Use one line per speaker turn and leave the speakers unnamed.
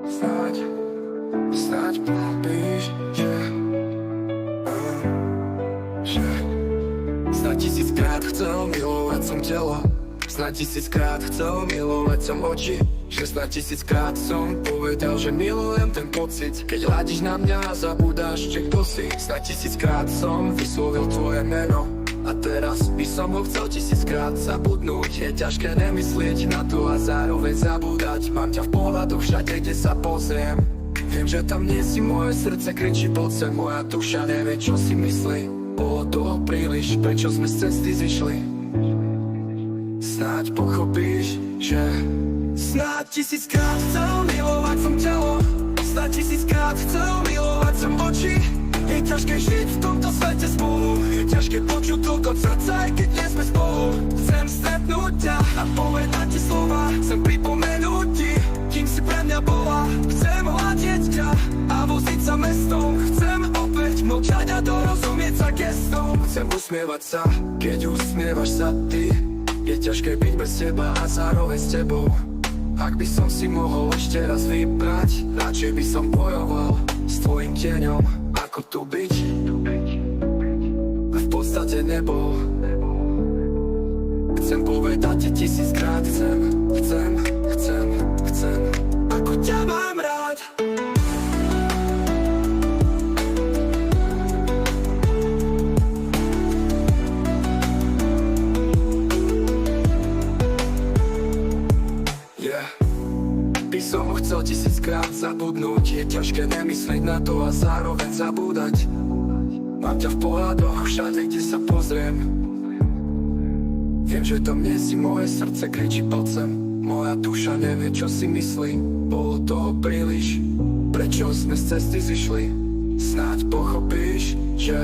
Snáď pochopíš, že Snáď tisíckrát chcel milovať som telo, snáď tisíckrát chcel milovať som oči, že snáď tisíckrát som povedal, že milujem ten pocit, keď hľadíš na mňa a zabúdáš, že kto si. Snáď tisíckrát som vyslovil tvoje meno a teraz by som ho chcel tisíckrát zabudnúť. Je ťažké nemyslieť na to a zároveň zabúdať. Mám ťa v pohľadoch všade, kde sa pozriem. Viem, že tam nie si, moje srdce kričí pod sem. Moja duša nevie, čo si myslí. Bolo toho príliš, prečo sme z cesty zišli. Snáď pochopíš, že snáď tisíckrát chcel milovať som telo, snáď tisíckrát chcel milovať som oči. Je ťažké žiť v tomto svete spolu, je ťažké počuť toľko srdca, aj keď nie sme spolu. Chcem stretnúť ťa a povedať ti slova, chcem pripomenúť ti, kým si pre mňa bola. Chcem hľadiť ťa a voziť sa mestom, chcem opäť mlčať a dorozumieť sa gestom. Chcem usmievať sa, keď usmievaš sa ty. Je ťažké byť bez teba a zároveň s tebou. Ak by som si mohol ešte raz vybrať, radšej by som bojoval s tvojim tieňom, ako tu byť a v podstate nebol. Chcem povedať ti tisíckrát, chcem, ako ťa mám rád. By som ho chcel tisíckrát zabudnúť. Je ťažké nemyslieť na to a zároveň zabúdať. Mám ťa v pohľadoch všade, kde sa pozriem. Viem, že tam nie si, moje srdce kričí pod sem. Moja duša nevie, čo si myslí. Bolo toho príliš, prečo sme z cesty zišli. Snáď pochopíš, že